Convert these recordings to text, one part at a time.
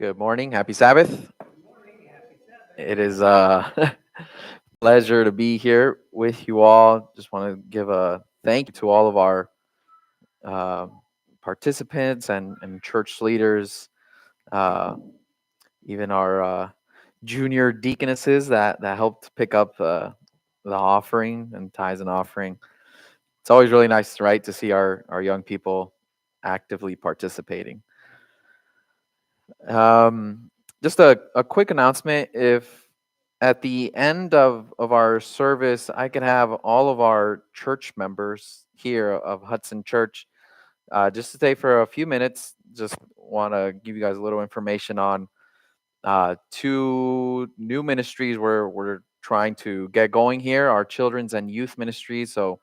Good morning. Happy Sabbath. It is a pleasure to be here with you all. Just want to give a thank you to all of our uh, participants and church leaders, uh, even our junior deaconesses that helped pick up the offering and tithes and offering. It's always really nice, right, to see our young people actively participating. Um, just a quick announcement. If at the end of our service, I could have all of our church members here of Hudson Church just to stay for a few minutes. Just want to give you guys a little information on two new ministries we're trying to get going here, our children's and youth ministries. So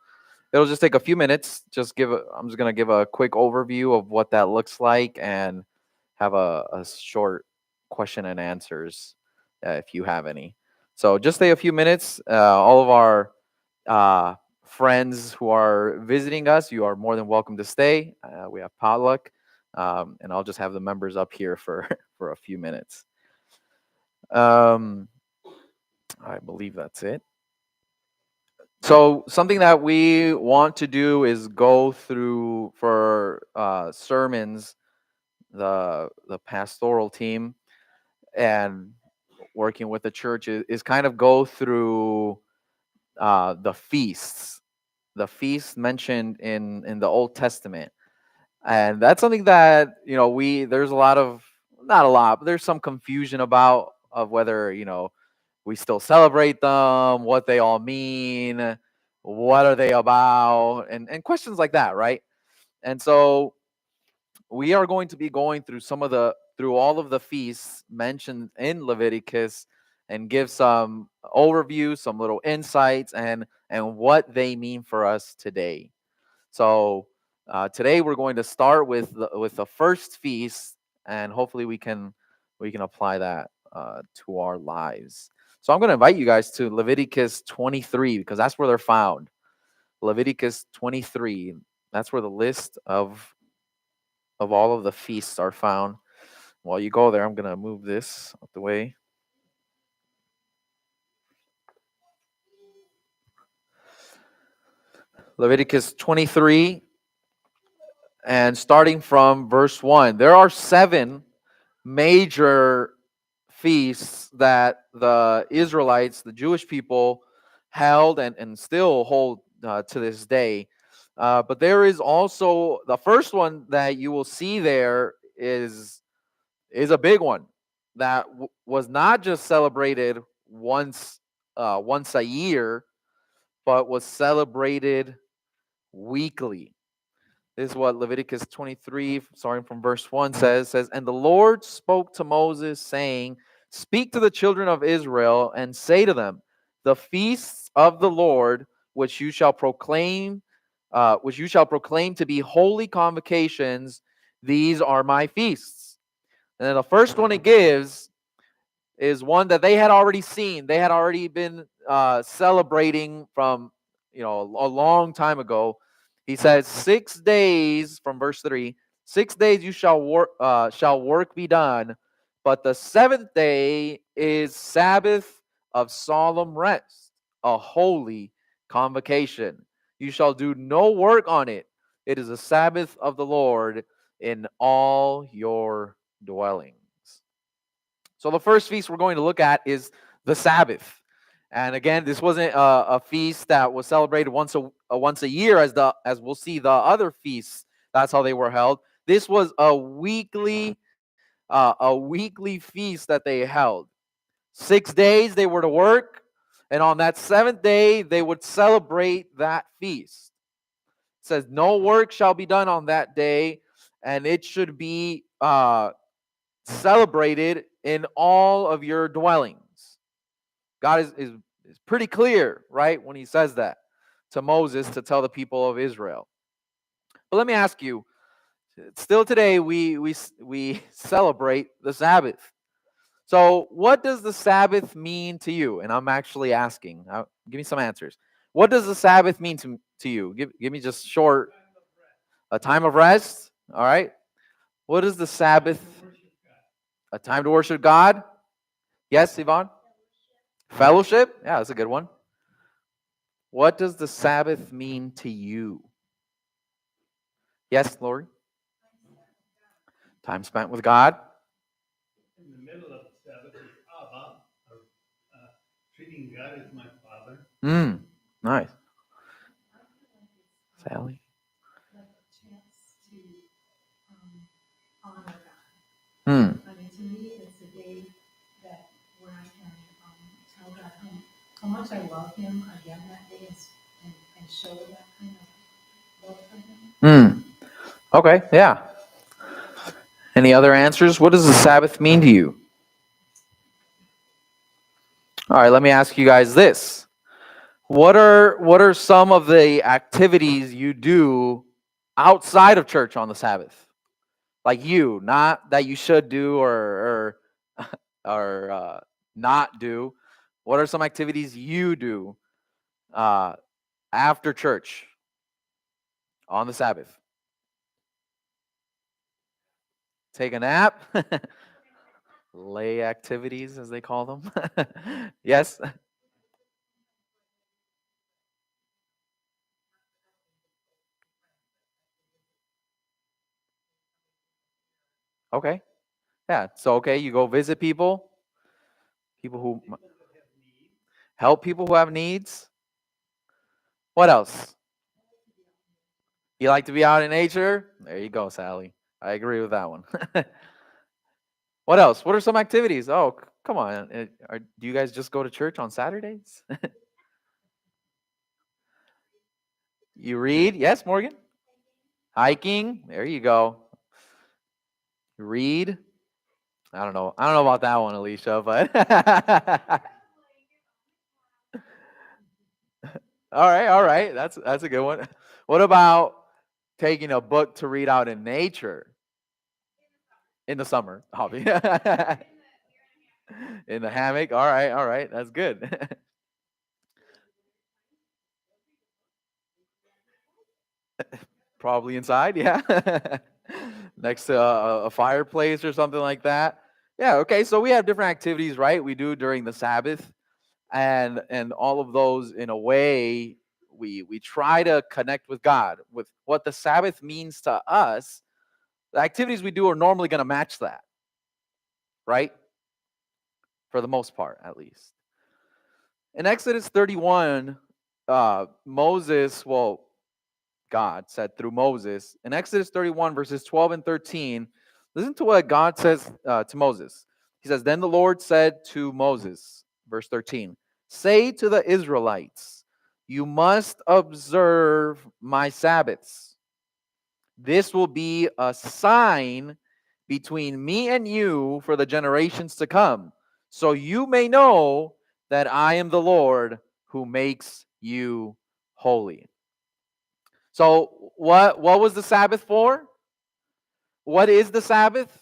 it'll just take a few minutes. I'm just going to give a quick overview of what that looks like and have a short question and answers if you have any. So just stay a few minutes. All of our friends who are visiting us, you are more than welcome to stay. We have potluck, and I'll just have the members up here for for a few minutes. Um, I believe that's it. So something that we want to do is go through for sermons, the pastoral team and working with the church is kind of go through the feasts mentioned in the Old Testament, and that's something that we there's a lot of not a lot, but there's some confusion about of whether we still celebrate them, what they all mean, what are they about, and questions like that, right? And so we are going to be going through through all of the feasts mentioned in Leviticus and give some overview, some little insights, and what they mean for us today. So today we're going to start with the first feast, and hopefully we can apply that to our lives. So I'm going to invite you guys to Leviticus 23 because that's where they're found. Leviticus 23. That's where the list of all of the feasts are found. While you go there, I'm going to move this out the way. Leviticus 23, and starting from verse 1. There are 7 major feasts that the Israelites, the Jewish people, held and still hold to this day. But there is also the first one that you will see there is a big one that was not just celebrated once a year, but was celebrated weekly. This is what Leviticus 23, starting from verse 1 says, and the Lord spoke to Moses, saying, speak to the children of Israel and say to them, the feasts of the Lord, which you shall proclaim to be holy convocations, these are my feasts. And then the first one it gives is one that they had already seen. They had already been celebrating from a long time ago. He says 6 days from verse 3. 6 days you shall work be done, but the 7th day is Sabbath of solemn rest, a holy convocation. You shall do no work on it. It is a Sabbath of the Lord in all your dwellings. So the first feast we're going to look at is the Sabbath. And again, this wasn't a feast that was celebrated once a year as we'll see the other feasts. That's how they were held. This was a weekly feast that they held. 6 days they were to work, and on that 7th day they would celebrate that feast. It says, no work shall be done on that day, and it should be celebrated in all of your dwellings. God is pretty clear, right, when he says that to Moses to tell the people of Israel. But let me ask you, still today we celebrate the Sabbath. So what does the Sabbath mean to you? And I'm actually asking, give me some answers. What does the Sabbath mean to you? Give me just short, a time of rest, all right? What is the Sabbath? A time to worship God. Yes, Yvonne? Fellowship. Yeah, that's a good one. What does the Sabbath mean to you? Yes, Lori? Time spent with God. In the middle of the Sabbath is Abba, or treating God as my Father. Nice. Sally? Like a chance to honor God. Hmm. I mean, to me, it's a day that where I can tell God how much I love Him again that day and show that kind of love for Him. Okay, yeah. Any other answers? What does the Sabbath mean to you? All right, let me ask you guys this. What are some of the activities you do outside of church on the Sabbath? Like you, not that you should do or not do. What are some activities you do uh, after church on the Sabbath? Take a nap. Lay activities, as they call them. Yes. Okay. Yeah. So okay, you go visit people who help people who have needs. What else? You like to be out in nature? There you go, Sally. I agree with that one. What else? What are some activities? Oh, come on. Do you guys just go to church on Saturdays? You read? Yes, Morgan? Hiking? There you go. Read? I don't know. I don't know about that one, Alicia, but all right. That's a good one. What about taking a book to read out in nature in the summer? Hobby. In the hammock. All right. That's good. Probably inside, yeah. Next to a fireplace or something like that. Yeah, okay. So we have different activities, right? We do during the Sabbath, and all of those in a way we try to connect with God with what the Sabbath means to us. The activities we do are normally going to match that, right? For the most part, at least. In Exodus 31, God said through Moses in Exodus 31, verses 12 and 13. Listen to what God says to Moses. He says, Then the Lord said to Moses, verse 13, Say to the Israelites, you must observe my Sabbaths. This will be a sign between me and you for the generations to come, so you may know that I am the Lord who makes you holy. So what was the Sabbath for? What is the Sabbath?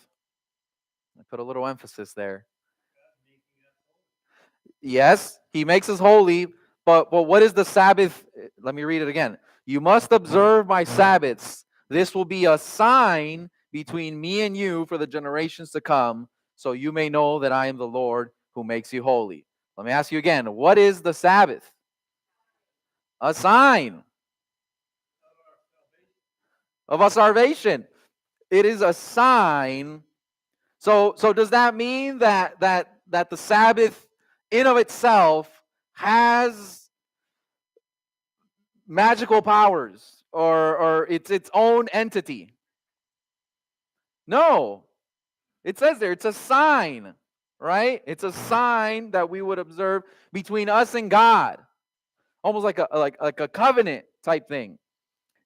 I put a little emphasis there. Yes, he makes us holy, but what is the Sabbath? Let me read it again. You must observe my Sabbaths. This will be a sign between me and you for the generations to come, so you may know that I am the Lord who makes you holy. Let me ask you again. What is the Sabbath? A sign of our salvation. It is a sign. So does that mean that the Sabbath in of itself has magical powers or it's its own entity? No. It says there it's a sign, right? It's a sign that we would observe between us and God. Almost like a covenant type thing.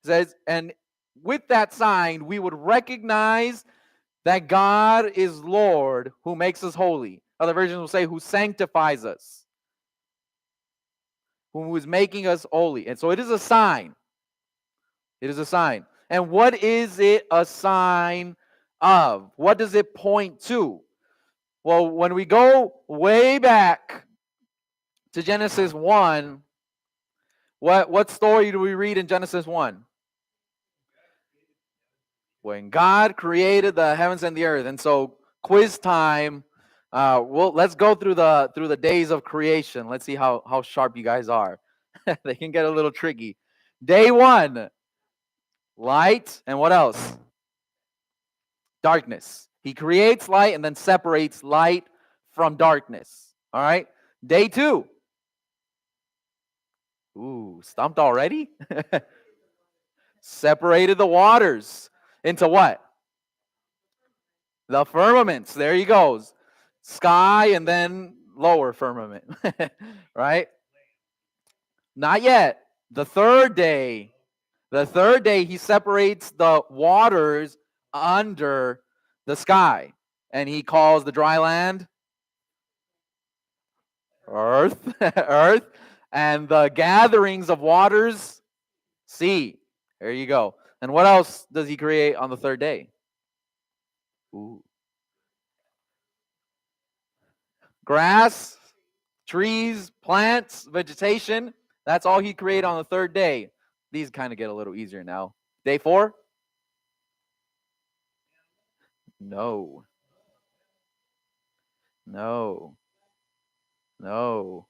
It says, and with that sign we would recognize that God is Lord who makes us holy. Other versions will say who sanctifies us, who is making us holy. And so it is a sign. It is a sign. And what is it a sign of? What does it point to? Well, when we go way back to Genesis 1, what story do we read in Genesis 1? When God created the heavens and the earth. And so quiz time. Let's go through the days of creation. Let's see how sharp you guys are. They can get a little tricky. Day 1, light, and what else? Darkness. He creates light and then separates light from darkness. All right. Day 2. Ooh, stumped already? Separated the waters into what? The firmaments. There he goes. Sky and then lower firmament. Right? Not yet. The third day. The third day, he separates the waters under the sky. And he calls the dry land earth. Earth. And the gatherings of waters, sea. There you go. And what else does he create on the third day? Ooh. Grass, trees, plants, vegetation. That's all he created on the third day. These kind of get a little easier now. Day 4? No. No. No.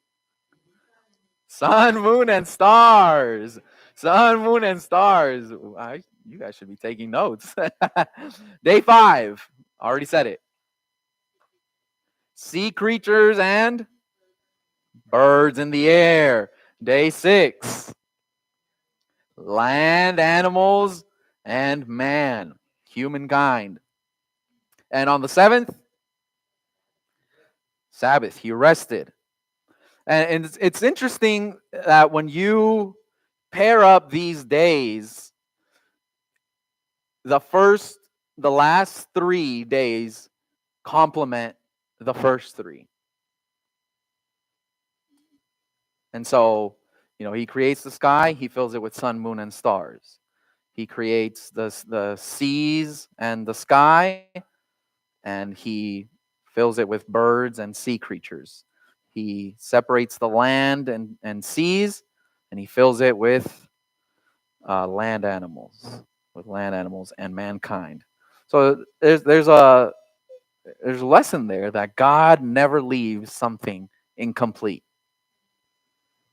Sun, moon, and stars. Sun, moon, and stars. You guys should be taking notes. Day 5. Already said it. Sea creatures and birds in the air. Day 6. Land animals and man, humankind. And on the 7th, Sabbath, he rested. And it's interesting that when you pair up these days, the last 3 days complement the first 3. And so, he creates the sky, he fills it with sun, moon, and stars. He creates the seas and the sky, and he fills it with birds and sea creatures. He separates the land and seas, and he fills it with land animals and mankind. So there's a lesson there that God never leaves something incomplete.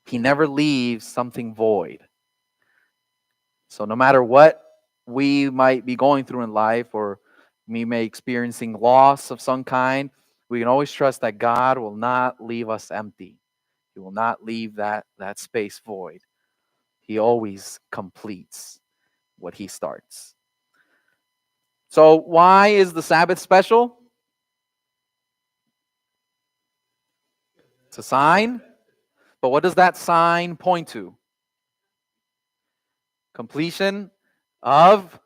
He never leaves something void. So no matter what we might be going through in life, or we may experiencing loss of some kind, we can always trust that God will not leave us empty. He will not leave that space void. He always completes what he starts. So why is the Sabbath special? It's a sign. But what does that sign point to? Completion of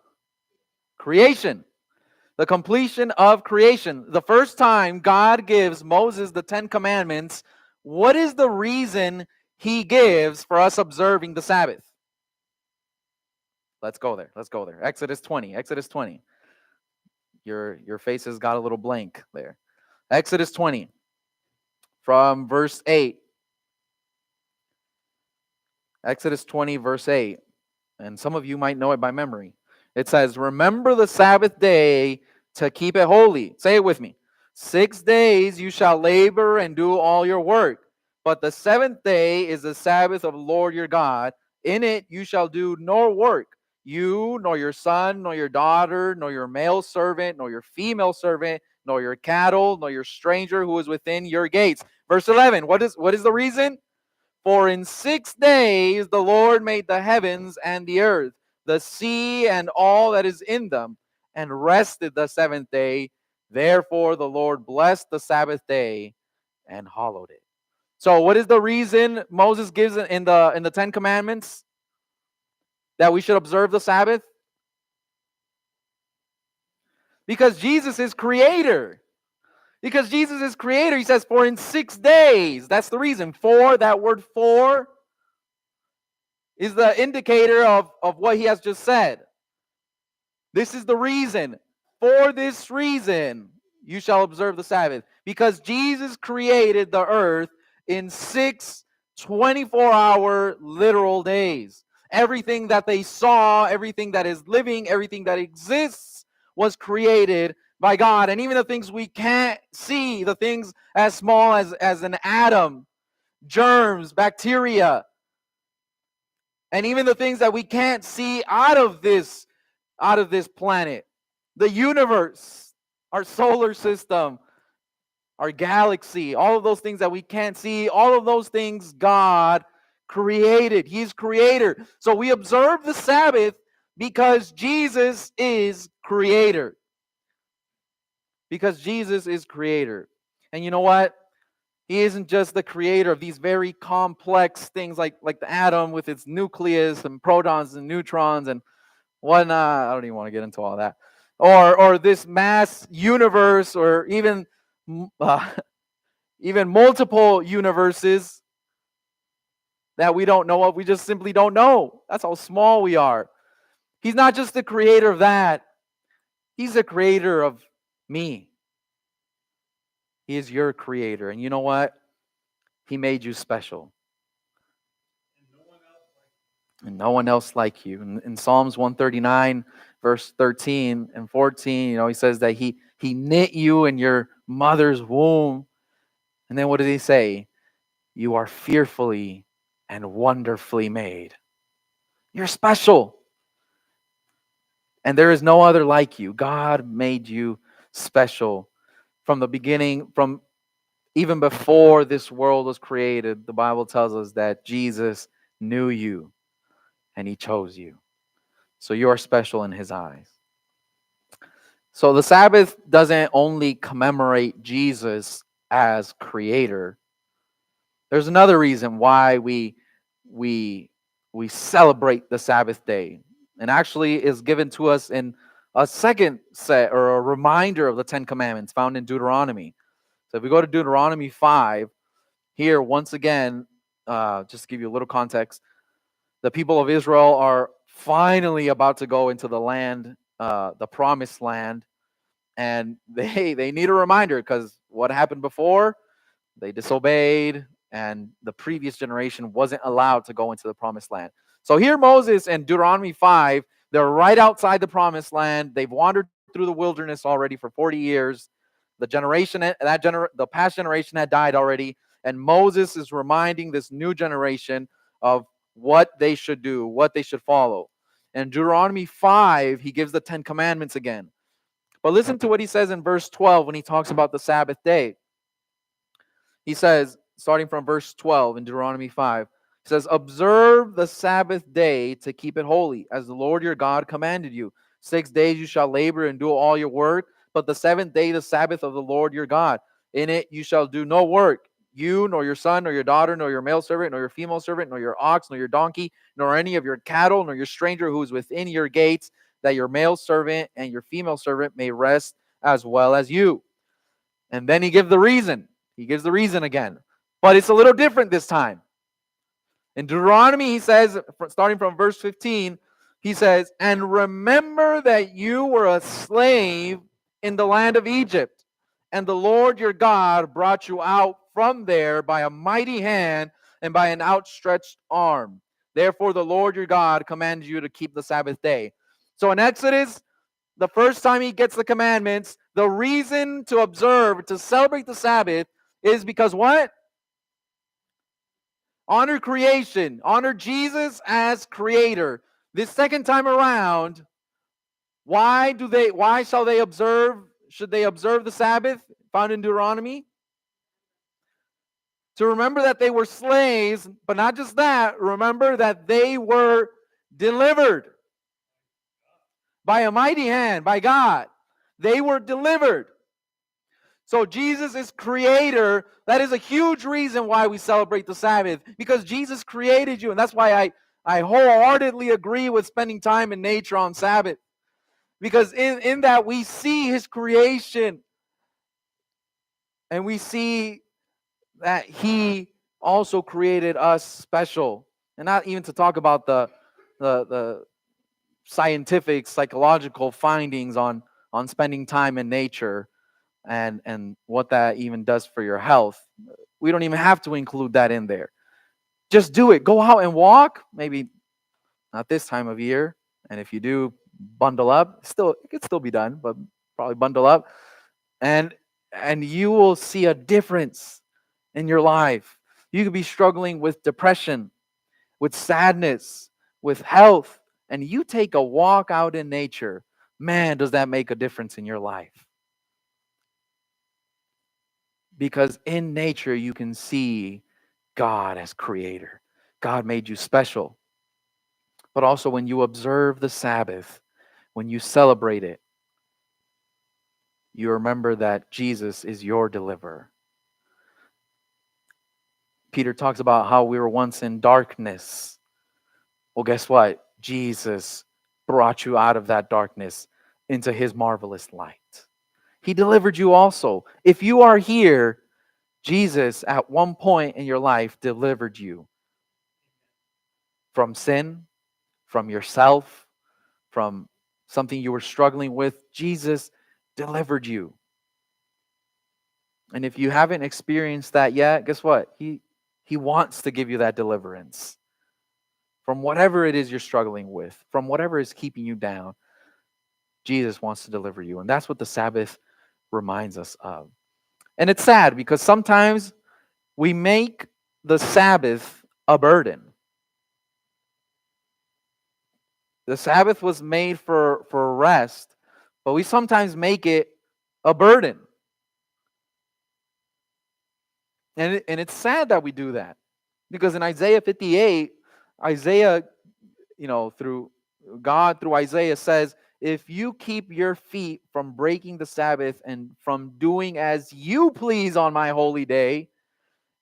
creation. The completion of creation. The first time God gives Moses the 10 commandments, what is the reason he gives for us observing the Sabbath? Let's go there. Exodus 20. Your faces got a little blank there. Exodus 20 from verse 8. Exodus 20 verse 8. And some of you might know it by memory. It says, "Remember the Sabbath day to keep it holy." Say it with me. 6 days you shall labor and do all your work. But the 7th day is the Sabbath of the Lord your God. In it you shall do no work. You, nor your son, nor your daughter, nor your male servant, nor your female servant, nor your cattle, nor your stranger who is within your gates. Verse 11, what is the reason? For in 6 days the Lord made the heavens and the earth, the sea and all that is in them, and rested the 7th day. Therefore the Lord blessed the Sabbath day and hallowed it. So what is the reason Moses gives in the 10 commandments that we should observe the Sabbath? Because Jesus is creator. Because Jesus is creator, he says, for in 6 days. That's the reason. For, that word for, is the indicator of what he has just said. This is the reason. For this reason, you shall observe the Sabbath. Because Jesus created the earth in 6 24-hour literal days. Everything that they saw, everything that is living, everything that exists was created by God. And even the things we can't see, the things as small as an atom, germs, bacteria, and even the things that we can't see out of this planet, the universe, our solar system, our galaxy, all of those things that we can't see, all of those things God created. He's creator. So we observe the Sabbath because Jesus is creator. Because Jesus is creator. And you know what? He isn't just the creator of these very complex things like the atom with its nucleus and protons and neutrons and whatnot. I don't even want to get into all that. Or this mass universe, or even uh, even multiple universes that we don't know of. We just simply don't know. That's how small we are. He's not just the creator of that. He's the creator of me. He is your creator. And you know what? He made you special. And no one else like you. In Psalms 139, verse 13 and 14, he says that he knit you in your mother's womb. And then what does he say? You are fearfully and wonderfully made. You're special. And there is no other like you. God made you special from the beginning, from even before this world was created. The Bible tells us that Jesus knew you and he chose you. So you are special in his eyes. So the Sabbath doesn't only commemorate Jesus as creator. There's another reason why we celebrate the Sabbath day. And actually is given to us in a second set or a reminder of the Ten Commandments found in Deuteronomy. So if we go to Deuteronomy 5, here once again, just to give you a little context, the people of Israel are finally about to go into the land, the promised land, and they need a reminder because what happened before, they disobeyed, and the previous generation wasn't allowed to go into the promised land. So here Moses in Deuteronomy 5, they're right outside the promised land. They've wandered through the wilderness already for 40 years. The past generation had died already, and Moses is reminding this new generation of what they should do, what they should follow. In Deuteronomy 5, he gives the 10 commandments again. But listen to what he says in verse 12 when he talks about the Sabbath day. He says, starting from verse 12 in Deuteronomy 5, he says, observe the Sabbath day to keep it holy, as the Lord your God commanded you. 6 days you shall labor and do all your work, but the seventh day, the Sabbath of the Lord your God. In it you shall do no work, you, nor your son, nor your daughter, nor your male servant, nor your female servant, nor your ox, nor your donkey, nor any of your cattle, nor your stranger who is within your gates, that your male servant and your female servant may rest as well as you. And then he gives the reason. He gives the reason again. But it's a little different this time. In Deuteronomy, he says, starting from verse 15, he says, and remember that you were a slave in the land of Egypt, and the Lord your God brought you out from there by a mighty hand and by an outstretched arm. Therefore, the Lord your God commands you to keep the Sabbath day. So in Exodus, the first time he gets the commandments, the reason to observe, to celebrate the Sabbath is because what? Honor creation. Honor Jesus as creator. This second time around, why shall they observe? Should they observe the Sabbath found in Deuteronomy? To remember that they were slaves, but not just that, remember that they were delivered by a mighty hand, by God. They were delivered. So Jesus is creator. That is a huge reason why we celebrate the Sabbath, because Jesus created you. And that's why I wholeheartedly agree with spending time in nature on Sabbath. Because in that we see his creation, and we see that he also created us special. And not even to talk about the scientific, psychological findings on spending time in nature and what that even does for your health. We don't even have to include that in there. Just do it. Go out and walk. Maybe not this time of year. And if you do, bundle up. It could still be done, but probably bundle up, and and you will see a difference in your life. You could be struggling with depression, with sadness, with health, and you take a walk out in nature. Man, does that make a difference in your life? Because in nature, you can see God as creator. God made you special. But also, when you observe the Sabbath, when you celebrate it, you remember that Jesus is your deliverer. Peter talks about how we were once in darkness. Well, guess what? Jesus brought you out of that darkness into his marvelous light. He delivered you also. If you are here, Jesus at one point in your life delivered you from sin, from yourself, from something you were struggling with. Jesus delivered you. And if you haven't experienced that yet, guess what? He wants to give you that deliverance from whatever it is you're struggling with, from whatever is keeping you down. Jesus wants to deliver you. And that's what the Sabbath reminds us of. And it's sad because sometimes we make the Sabbath a burden. The Sabbath was made for rest, but we sometimes make it a burden. And it's sad that we do that. Because in Isaiah 58, Isaiah, through God, through Isaiah says, if you keep your feet from breaking the Sabbath and from doing as you please on my holy day,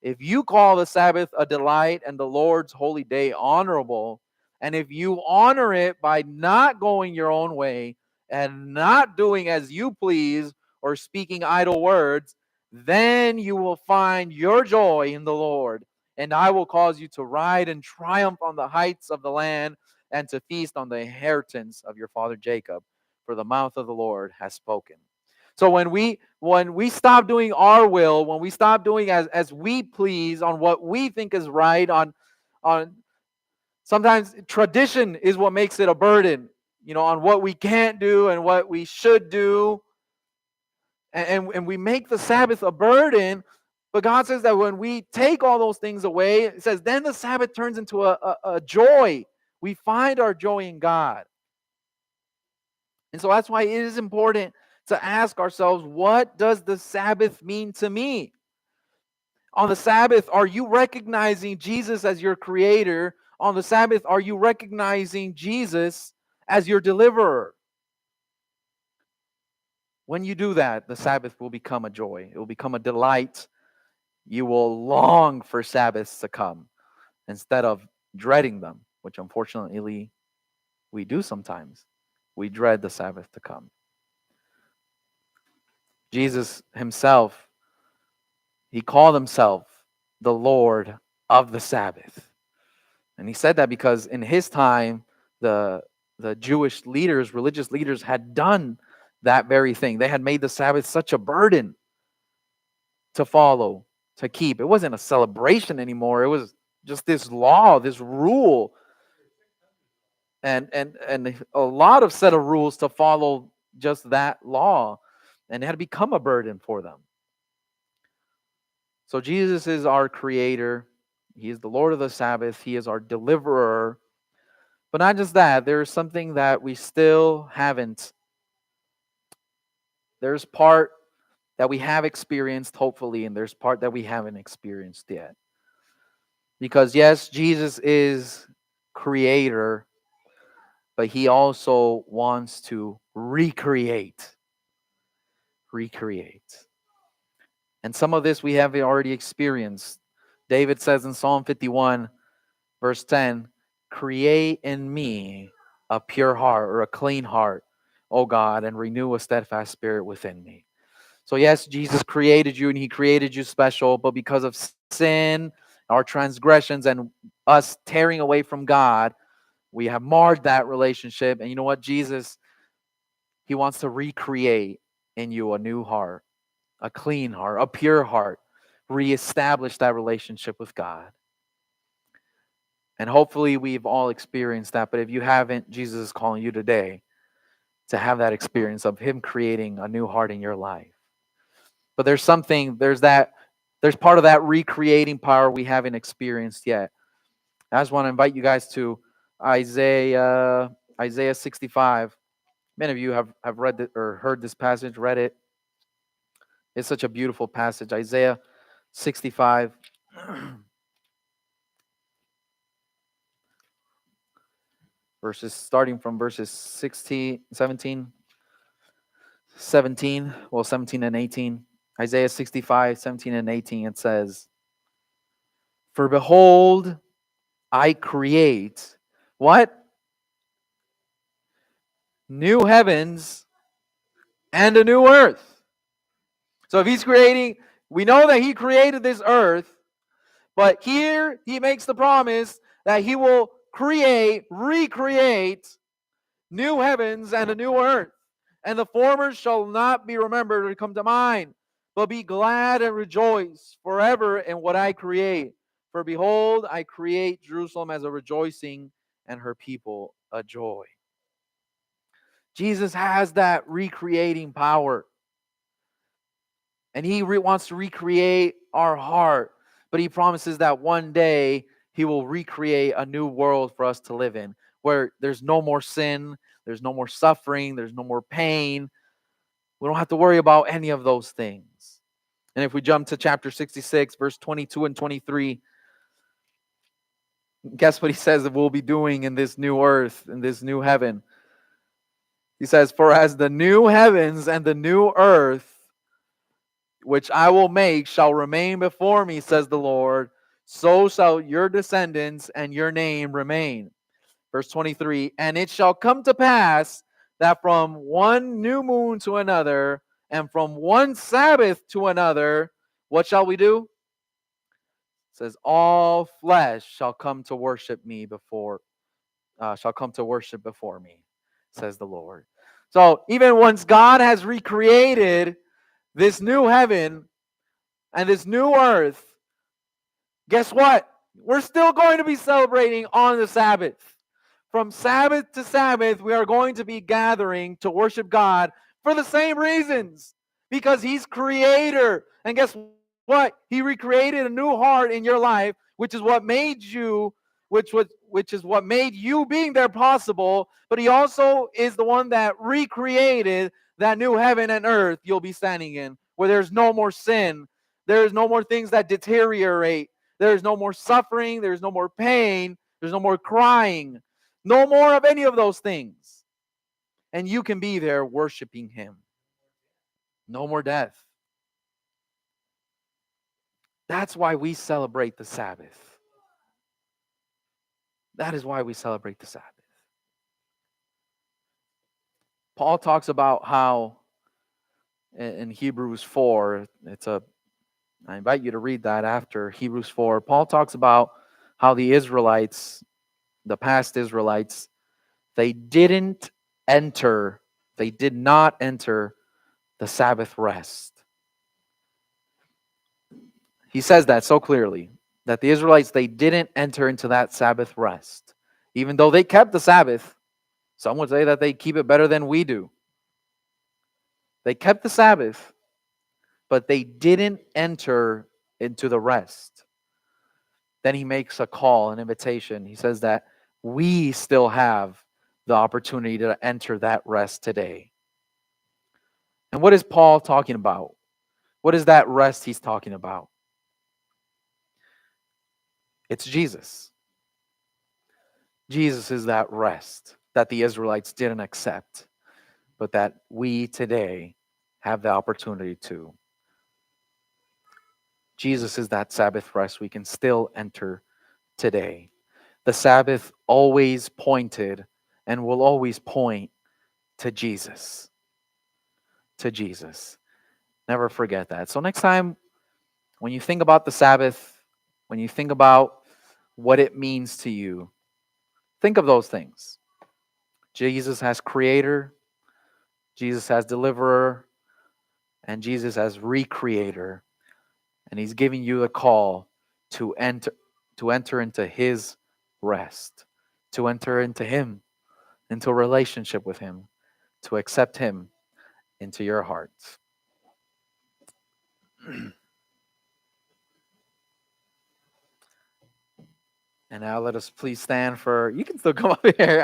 if you call the Sabbath a delight and the Lord's holy day honorable, and if you honor it by not going your own way and not doing as you please or speaking idle words, then you will find your joy in the Lord, and I will cause you to ride and triumph on the heights of the land and to feast on the inheritance of your father Jacob, for the mouth of the Lord has spoken. So when we stop doing our will, when we stop doing as we please on what we think is right, on sometimes tradition is what makes it a burden, on what we can't do and what we should do. And we make the Sabbath a burden. But God says that when we take all those things away, it says then the Sabbath turns into a joy. We find our joy in God. And so that's why it is important to ask ourselves, what does the Sabbath mean to me? On the Sabbath, are you recognizing Jesus as your creator? On the Sabbath, are you recognizing Jesus as your deliverer? When you do that, the Sabbath will become a joy. It will become a delight. You will long for Sabbaths to come instead of dreading them, which unfortunately we do sometimes. We dread the Sabbath to come. Jesus himself, he called himself the Lord of the Sabbath. And he said that because in his time, the Jewish leaders, religious leaders, had done that very thing. They had made the Sabbath such a burden to follow, to keep. It wasn't a celebration anymore. It was just this law, this rule, and a lot of set of rules to follow just that law. And it had become a burden for them. So Jesus is our creator. He is the Lord of the Sabbath. He is our deliverer. But not just that, there's something that we still haven't. There's part that we have experienced, hopefully, and there's part that we haven't experienced yet. Because yes, Jesus is creator, but he also wants to recreate. Recreate. And some of this we have already experienced. David says in Psalm 51, verse 10, create in me a pure heart or a clean heart, O God, and renew a steadfast spirit within me. So yes, Jesus created you and he created you special, but because of sin, our transgressions, and us tearing away from God, we have marred that relationship. And you know what? Jesus, he wants to recreate in you a new heart, a clean heart, a pure heart, reestablish that relationship with God. And hopefully we've all experienced that. But if you haven't, Jesus is calling you today to have that experience of him creating a new heart in your life. But there's part of that recreating power we haven't experienced yet. I just want to invite you guys to Isaiah Isaiah 65. Many of you have read it or heard this passage, read it. It's such a beautiful passage. Isaiah 65. Starting from verses 16, 17, 17 and 18. Isaiah 65, 17 and 18, it says, "For behold, I create" what? "New heavens and a new earth." So if he's creating, we know that he created this earth, but here he makes the promise that he will recreate new heavens and a new earth. And the former shall not be remembered or come to mind, but be glad and rejoice forever in what I create. For behold, I create Jerusalem as a rejoicing and her people a joy. Jesus has that recreating power. And he wants to recreate our heart. But he promises that one day he will recreate a new world for us to live in, where there's no more sin, there's no more suffering, there's no more pain. We don't have to worry about any of those things. And if we jump to chapter 66, verse 22 and 23, guess what he says that we'll be doing in this new earth, in this new heaven? He says, "For as the new heavens and the new earth which I will make shall remain before me, says the Lord, so shall your descendants and your name remain." Verse 23, "And it shall come to pass that from one new moon to another, and from one Sabbath to another, what shall we do?" It says, "All flesh shall come to worship me shall come to worship before me, says the Lord." So even once God has recreated this new heaven and this new earth, guess what? We're still going to be celebrating on the Sabbath. From Sabbath to Sabbath, we are going to be gathering to worship God for the same reasons. Because he's creator. And guess what? He recreated a new heart in your life, which is what made you, which is what made you being there possible. But he also is the one that recreated that new heaven and earth you'll be standing in, where there's no more sin, there's no more things that deteriorate, there's no more suffering, there's no more pain, there's no more crying, no more of any of those things. And you can be there worshiping him. No more death. That's why we celebrate the Sabbath. That is why we celebrate the Sabbath. Paul talks about how in Hebrews 4, I invite you to read that after Hebrews 4. Paul talks about how the Israelites, the past Israelites, they did not enter the Sabbath rest. He says that so clearly, that the Israelites, they didn't enter into that Sabbath rest. Even though they kept the Sabbath, some would say that they keep it better than we do. They kept the Sabbath, but they didn't enter into the rest. Then he makes a call, an invitation. He says that we still have the opportunity to enter that rest today. And what is Paul talking about? What is that rest he's talking about? It's Jesus. Jesus is that rest that the Israelites didn't accept, but that we today have the opportunity to. Jesus is that Sabbath rest we can still enter today. The Sabbath always pointed and will always point to Jesus. To Jesus. Never forget that. So next time, when you think about the Sabbath, when you think about what it means to you, think of those things. Jesus as creator, Jesus as deliverer, and Jesus as recreator. And he's giving you a call to enter into his rest, to enter into him, into a relationship with him, to accept him into your hearts. And now let us please stand for, you can still come up here.